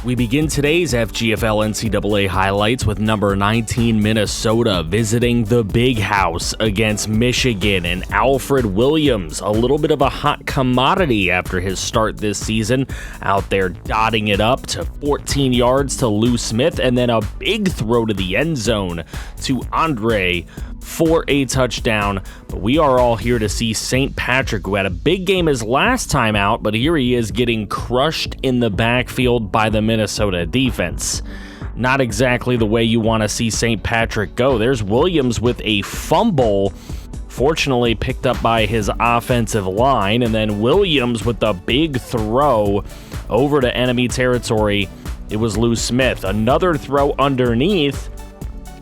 We begin today's FGFL NCAA highlights with number 19 Minnesota visiting the Big House against Michigan, and Alfred Williams, a little bit of a hot commodity after his start this season, out there dotting it up to 14 yards to Lou Smith, and then a big throw to the end zone to Andre for a touchdown. But we are all here to see St. Patrick, who had a big game his last time out, but here he is getting crushed in the backfield by the Minnesota defense. Not exactly the way you want to see St. Patrick go. There's Williams with a fumble, fortunately picked up by his offensive line, and then Williams with the big throw over to enemy territory. It was Lou Smith. Another throw underneath,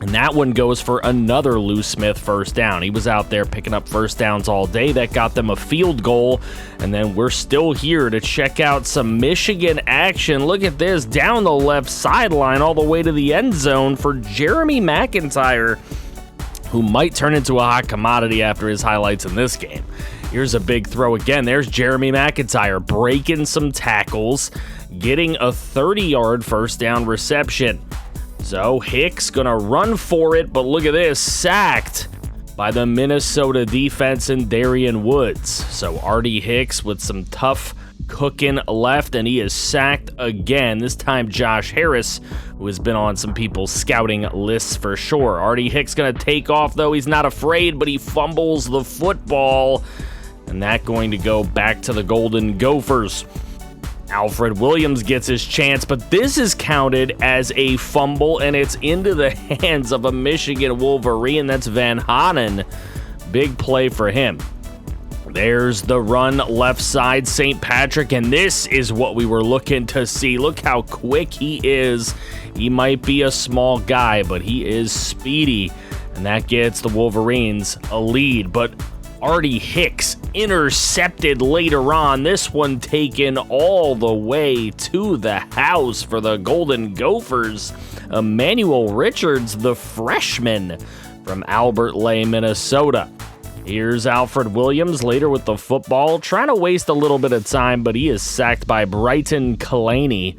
and that one goes for another Lou Smith first down. He was out there picking up first downs all day. That got them a field goal. And then we're still here to check out some Michigan action. Look at this, down the left sideline all the way to the end zone for Jeremy McIntyre, who might turn into a hot commodity after his highlights in this game. Here's a big throw again. There's Jeremy McIntyre breaking some tackles, getting a 30-yard first down reception. So Hicks gonna run for it, but look at this, sacked by the Minnesota defense and Darian Woods. So Artie Hicks with some tough cooking left, and he is sacked again. This time Josh Harris, who has been on some people's scouting lists for sure. Artie Hicks gonna take off though. He's not afraid, but he fumbles the football, and that going to go back to the Golden Gophers. Alfred Williams gets his chance, but this is counted as a fumble, and it's into the hands of a Michigan Wolverine. That's Van Hanen. Big play for him. There's the run left side, St. Patrick, and this is what we were looking to see. Look how quick he is. He might be a small guy, but he is speedy, and that gets the Wolverines a lead. But Artie Hicks intercepted later on. This one taken all the way to the house for the Golden Gophers. Emmanuel Richards, the freshman from Albert Lea, Minnesota. Here's Alfred Williams later with the football, trying to waste a little bit of time, but he is sacked by Brighton Kalani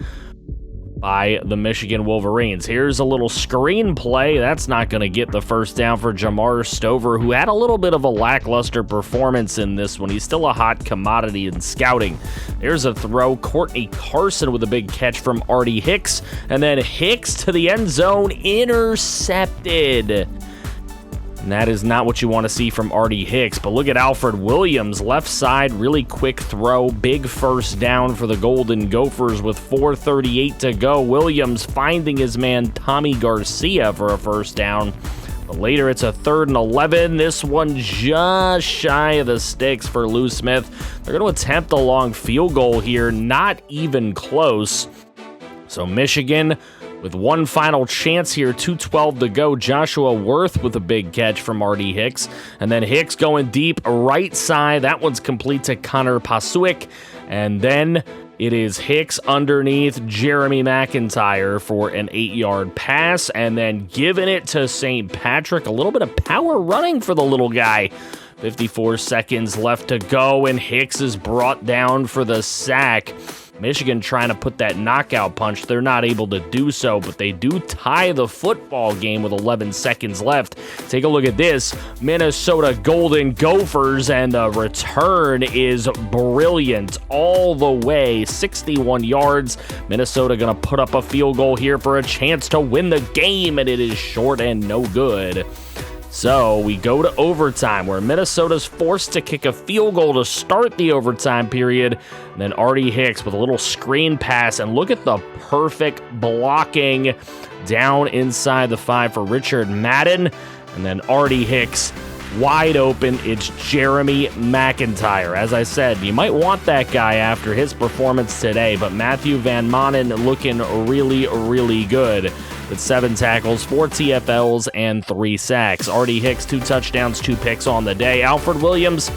by the Michigan Wolverines. Here's a little screen play. That's not going to get the first down for Jamar Stover, who had a little bit of a lackluster performance in this one. He's still a hot commodity in scouting. There's a throw. Courtney Carson with a big catch from Artie Hicks, and then Hicks to the end zone, intercepted. And that is not what you want to see from Artie Hicks. But look at Alfred Williams, left side, really quick throw, big first down for the Golden Gophers with 4:38 to go. Williams finding his man Tommy Garcia for a first down. But later it's a 3rd and 11. This one just shy of the sticks for Lou Smith. They're going to attempt a long field goal here, not even close. So Michigan with one final chance here, 2:12 to go. Joshua Worth with a big catch from Artie Hicks. And then Hicks going deep right side. That one's complete to Connor Pasuik. And then it is Hicks underneath Jeremy McIntyre for an 8-yard pass. And then giving it to St. Patrick. A little bit of power running for the little guy. 54 seconds left to go, and Hicks is brought down for the sack. Michigan trying to put that knockout punch. They're not able to do so, but they do tie the football game with 11 seconds left. Take a look at this. Minnesota Golden Gophers, and the return is brilliant all the way. 61 yards. Minnesota going to put up a field goal here for a chance to win the game, and it is short and no good. So we go to overtime, where Minnesota's forced to kick a field goal to start the overtime period. And then Artie Hicks with a little screen pass, and look at the perfect blocking down inside the 5 for Richard Madden. And then Artie Hicks wide open. It's Jeremy McIntyre. As I said, you might want that guy after his performance today, but Matthew Van Manen looking really, really good with 7 tackles, 4 TFLs, and 3 sacks. Artie Hicks, 2 touchdowns, 2 picks on the day. Alfred Williams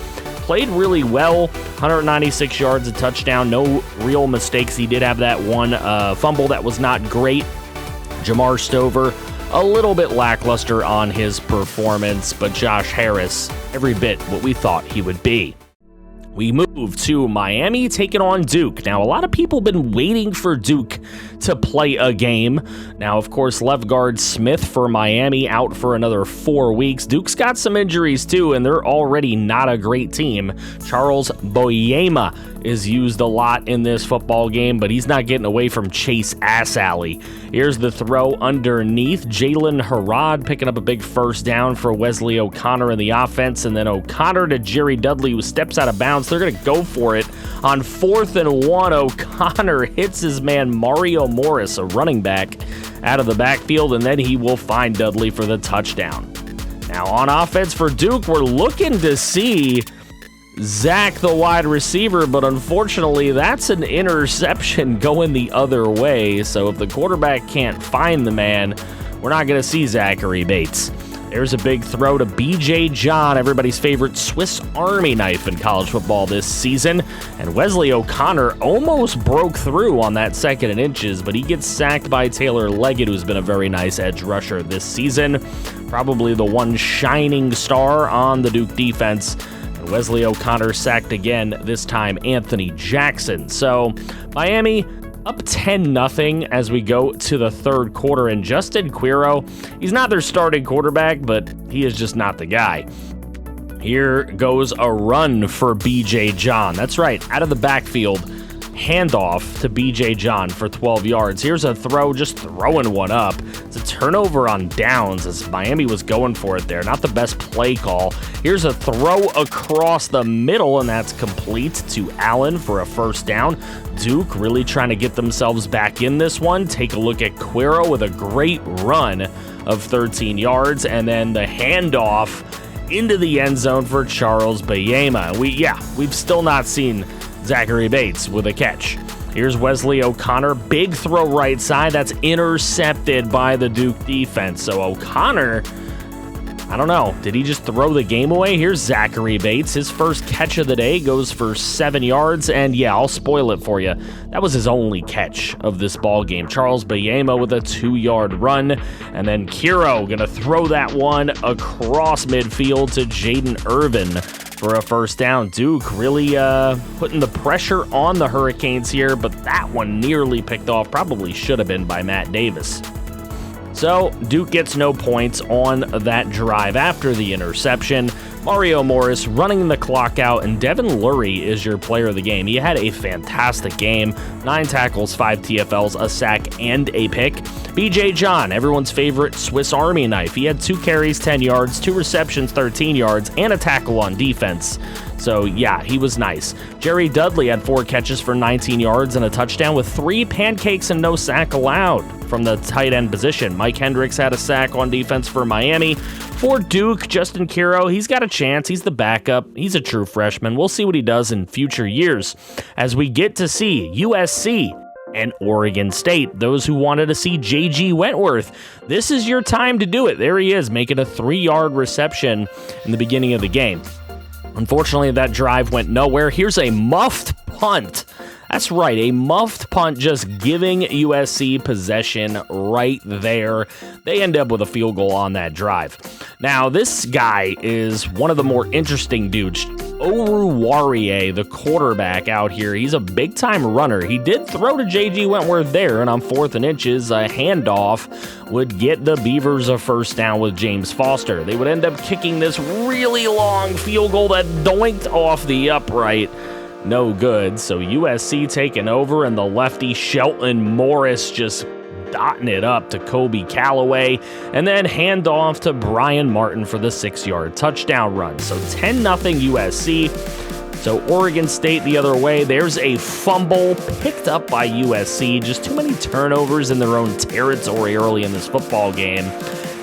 played really well, 196 yards, a touchdown, no real mistakes. He did have that one fumble that was not great. Jamar Stover, a little bit lackluster on his performance, but Josh Harris, every bit what we thought he would be. We move to Miami taking on Duke. Now, a lot of people have been waiting for Duke to play a game. Now, of course, left guard Smith for Miami out for another 4 weeks. Duke's got some injuries too, and they're already not a great team. Charles Boyema is used a lot in this football game, but he's not getting away from Chase Assalley. Here's the throw underneath. Jalen Harrod picking up a big first down for Wesley O'Connor in the offense, and then O'Connor to Jerry Dudley, who steps out of bounds. They're going to go for it on 4th and 1. O'Connor hits his man Mario Morris, a running back, out of the backfield, and then he will find Dudley for the touchdown. Now on offense for Duke, we're looking to see Zach, the wide receiver, but unfortunately that's an interception going the other way. So if the quarterback can't find the man, we're not going to see Zachary Bates. There's a big throw to B.J. John, everybody's favorite Swiss Army knife in college football this season. And Wesley O'Connor almost broke through on that 2nd and inches, but he gets sacked by Taylor Leggett, who's been a very nice edge rusher this season. Probably the one shining star on the Duke defense. And Wesley O'Connor sacked again, this time Anthony Jackson. So Miami up 10-0 as we go to the 3rd quarter, and Justin Quiro, he's not their starting quarterback, but he is just not the guy. Here goes a run for B.J. John. That's right, out of the backfield, handoff to B.J. John for 12 yards. Here's a throw, just throwing one up. It's a turnover on downs as Miami was going for it there. Not the best play call. Here's a throw across the middle, and that's complete to Allen for a first down. Duke really trying to get themselves back in this one. Take a look at Quiro with a great run of 13 yards, and then the handoff into the end zone for Charles Boyema. We've still not seen Zachary Bates with a catch. Here's Wesley O'Connor, big throw right side, that's intercepted by the Duke defense. So O'Connor, I don't know, did he just throw the game away? Here's Zachary Bates, his first catch of the day, goes for 7 yards, and yeah, I'll spoil it for you. That was his only catch of this ball game. Charles Boyema with a 2-yard run, and then Quiro gonna throw that one across midfield to Jaden Irvin for a first down. Duke really putting the pressure on the Hurricanes here, but that one nearly picked off, probably should have been by Matt Davis. So Duke gets no points on that drive after the interception. Mario Morris running the clock out, and Devin Lurie is your player of the game. He had a fantastic game. 9 tackles, 5 TFLs, a sack, and a pick. B.J. John, everyone's favorite Swiss Army knife. He had 2 carries, 10 yards, 2 receptions, 13 yards, and a tackle on defense. So yeah, he was nice. Jerry Dudley had 4 catches for 19 yards and a touchdown with 3 pancakes and no sack allowed from the tight end position. Mike Hendricks had a sack on defense for Miami. For Duke, Justin Quiro, he's got a chance. He's the backup. He's a true freshman. We'll see what he does in future years as we get to see USC and Oregon State. Those who wanted to see J.G. Wentworth, this is your time to do it. There he is, making a 3-yard reception in the beginning of the game. Unfortunately, that drive went nowhere. Here's a muffed punt. That's right, a muffed punt, just giving USC possession right there. They end up with a field goal on that drive. Now, this guy is one of the more interesting dudes. Oruwariye, the quarterback out here, he's a big-time runner. He did throw to J.G. Wentworth there, and on 4th and inches, a handoff would get the Beavers a first down with James Foster. They would end up kicking this really long field goal that doinked off the upright. No good. So USC taking over, and the lefty Shelton Morris just dotting it up to Kobe Callaway, and then hand off to Brian Martin for the 6-yard touchdown run. So 10-0 USC. So Oregon State the other way. There's a fumble picked up by USC. Just too many turnovers in their own territory early in this football game.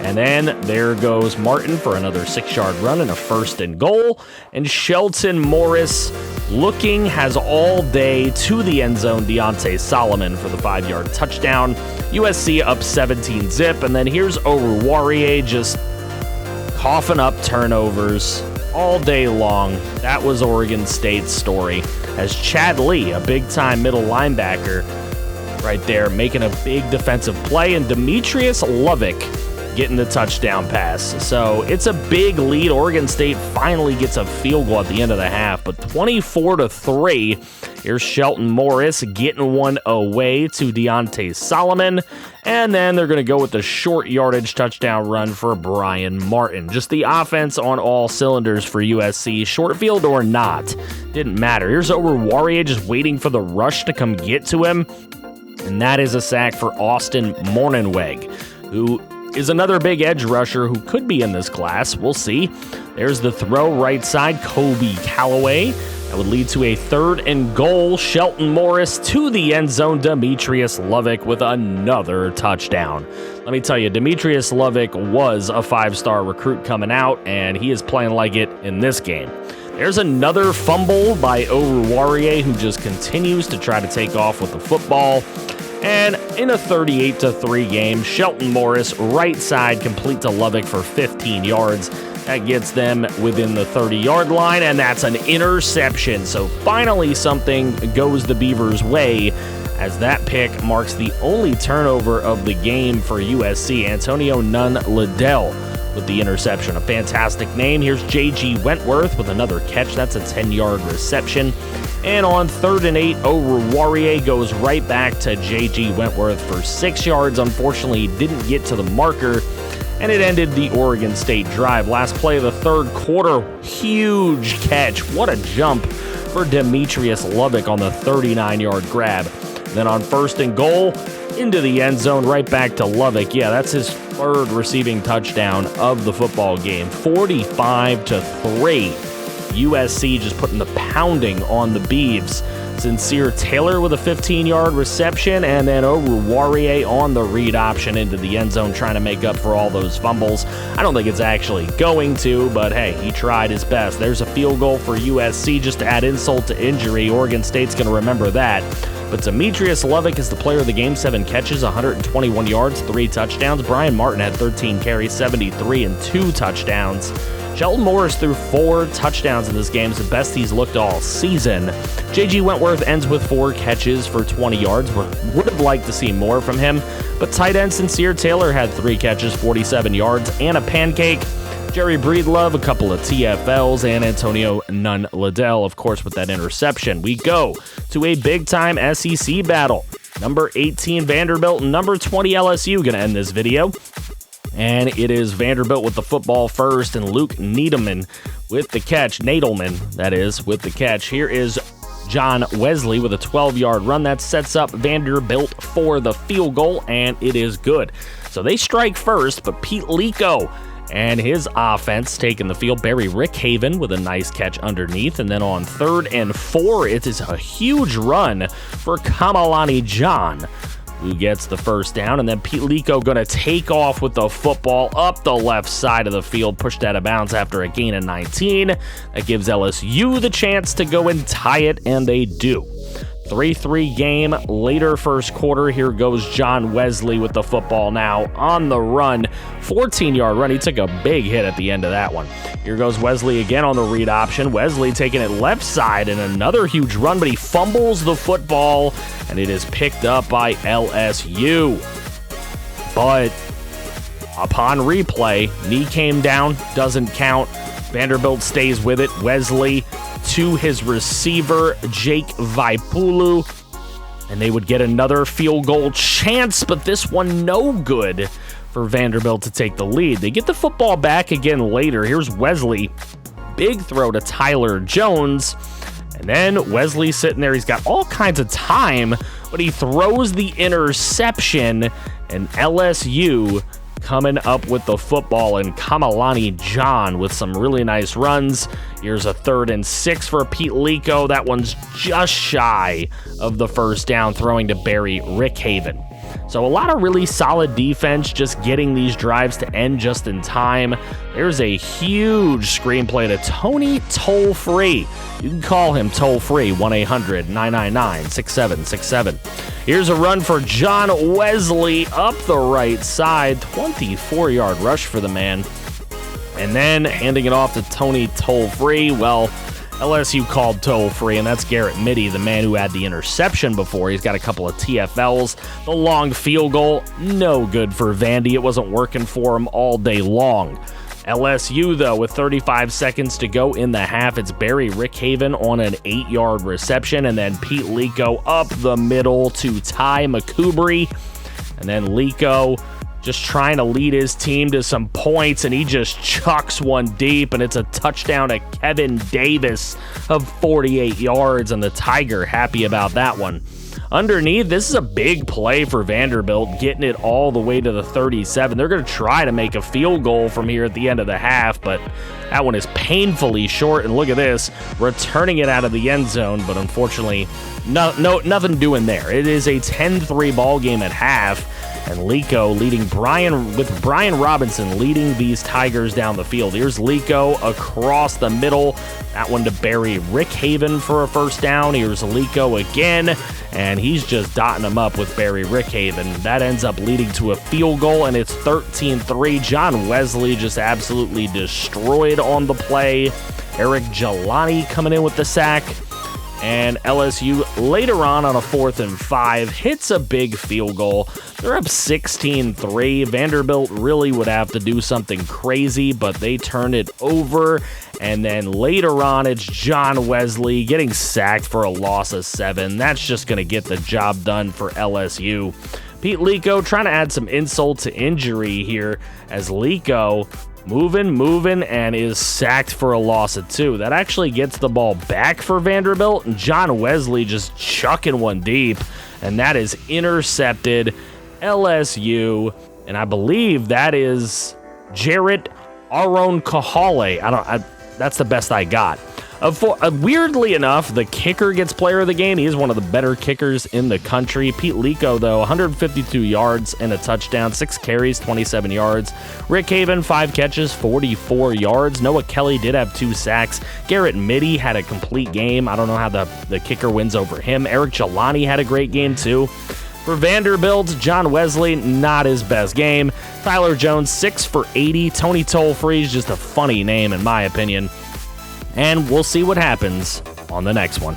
And then there goes Martin for another 6-yard run and a 1st and goal. And Shelton Morris looking has all day to the end zone. Deontay Solomon for the 5-yard touchdown. USC up 17-zip. And then here's Oruwariye just coughing up turnovers all day long. That was Oregon State's story. As Chad Lee, a big-time middle linebacker, right there, making a big defensive play. And Demetrius Lovick getting the touchdown pass. So it's a big lead. Oregon State finally gets a field goal at the end of the half, but 24-3, Here's Shelton Morris getting one away to Deontay Solomon. And then they're going to go with the short yardage touchdown run for Brian Martin. Just the offense on all cylinders for USC. Short field or not, didn't matter. Here's Oruwariye just waiting for the rush to come get to him. And that is a sack for Austin Mornhinweg, who is another big edge rusher who could be in this class. We'll see. There's the throw right side, Kobe Callaway. That would lead to a 3rd and goal. Shelton Morris to the end zone. Demetrius Lovick with another touchdown. Let me tell you, Demetrius Lovick was a 5-star recruit coming out, and he is playing like it in this game. There's another fumble by Oruwariye, who just continues to try to take off with the football. And in a 38-3 game, Shelton Morris, right side, complete to Lovick for 15 yards. That gets them within the 30-yard line, and that's an interception. So finally something goes the Beavers' way, as that pick marks the only turnover of the game for USC. Antonio Nunn Liddell with the interception. A fantastic name. Here's J.G. Wentworth with another catch. That's a 10-yard reception. And on 3rd and 8, Oruwariye goes right back to J.G. Wentworth for 6 yards. Unfortunately, he didn't get to the marker, and it ended the Oregon State drive. Last play of the 3rd quarter, huge catch. What a jump for Demetrius Lovick on the 39-yard grab. Then on 1st and goal, into the end zone, right back to Lovick. Yeah, that's his 3rd receiving touchdown of the football game. 45-3. USC just putting the pounding on the Beavs. Sincere Taylor with a 15-yard reception, and then Oruwariye on the read option into the end zone, trying to make up for all those fumbles. I don't think it's actually going to, but hey, he tried his best. There's a field goal for USC just to add insult to injury. Oregon State's going to remember that. But Demetrius Lovick is the player of the game. 7 catches, 121 yards, 3 touchdowns. Brian Martin had 13 carries, 73, and 2 touchdowns. Shelton Morris threw 4 touchdowns in this game. It's the best he's looked all season. J.G. Wentworth ends with 4 catches for 20 yards. Would have liked to see more from him, but tight end Sincere Taylor had 3 catches, 47 yards, and a pancake. Jerry Breedlove, a couple of TFLs, and Antonio Nunn Liddell, of course, with that interception. We go to a big-time SEC battle. Number 18 Vanderbilt and number 20 LSU going to end this video. And it is Vanderbilt with the football first, and Luke Needleman with the catch. Nadelman, that is, with the catch. Here is John Wesley with a 12-yard run. That sets up Vanderbilt for the field goal, and it is good. So they strike first, but Pete Leco and his offense taking the field. Barry Rickhaven with a nice catch underneath. And then on 3rd and 4, it is a huge run for Kamalani John, who gets the first down, and then Pete Leco going to take off with the football up the left side of the field, pushed out of bounds after a gain of 19. That gives LSU the chance to go and tie it, and they do. 3-3 game, later first quarter. Here goes John Wesley with the football now on the run. 14-yard run. He took a big hit at the end of that one. Here goes Wesley again on the read option. Wesley taking it left side and another huge run, but he fumbles the football, and it is picked up by LSU. But upon replay, knee came down, doesn't count. Vanderbilt stays with it. Wesley to his receiver, Jake Vaipulu, and they would get another field goal chance, but this one no good for Vanderbilt to take the lead. They get the football back again later. Here's Wesley. Big throw to Tyler Jones, and then Wesley sitting there. He's got all kinds of time, but he throws the interception, and LSU coming up with the football, and Kamalani John with some really nice runs. Here's a 3rd and 6 for Pete Leco. That one's just shy of the first down, throwing to Barry Rickhaven. So a lot of really solid defense, just getting these drives to end just in time. There's a huge screenplay to Tony Toll-Free. You can call him toll-free, 1-800-999-6767. Here's a run for John Wesley up the right side. 24-yard rush for the man. And then handing it off to Tony Toll-Free. Well, LSU called toll-free, and that's Garrett Mitty, the man who had the interception before. He's got a couple of TFLs. The long field goal, no good for Vandy. It wasn't working for him all day long. LSU, though, with 35 seconds to go in the half, it's Barry Rickhaven on an 8-yard reception, and then Pete Leco up the middle to Ty McCoubry. And then Leco just trying to lead his team to some points, and he just chucks one deep, and it's a touchdown to Kevin Davis of 48 yards, and the Tiger happy about that one. Underneath, this is a big play for Vanderbilt, getting it all the way to the 37. They're going to try to make a field goal from here at the end of the half, but that one is painfully short. And look at this, returning it out of the end zone, but unfortunately, nothing doing there. It is a 10-3 ball game at half, and Leco leading Brian Robinson leading these Tigers down the field. Here's Leco across the middle. That one to Barry Rickhaven for a first down. Here's Leco again, and he's just dotting them up with Barry Rickhaven. That ends up leading to a field goal, and it's 13-3. John Wesley just absolutely destroyed on the play. Eric Jelani coming in with the sack. And LSU later on a 4th and 5 hits a big field goal. They're up 16-3. Vanderbilt really would have to do something crazy, but they turn it over. And then later on, it's John Wesley getting sacked for a loss of 7. That's just going to get the job done for LSU. Pete Leco trying to add some insult to injury here as Leco moving, and is sacked for a loss of 2. That actually gets the ball back for Vanderbilt, and John Wesley just chucking one deep, and that is intercepted. LSU, and I believe that is Jarrett Aron-Kahale. That's the best I got. Weirdly enough, the kicker gets player of the game. He is one of the better kickers in the country. Pete Leco, though, 152 yards and a touchdown, 6 carries, 27 yards. Rickhaven, 5 catches, 44 yards. Noah Kelly did have 2 sacks. Garrett Mitty had a complete game. I don't know how the kicker wins over him. Eric Jelani had a great game, too. For Vanderbilt, John Wesley, not his best game. Tyler Jones, 6 for 80. Tony Tollfree is just a funny name, in my opinion. And we'll see what happens on the next one.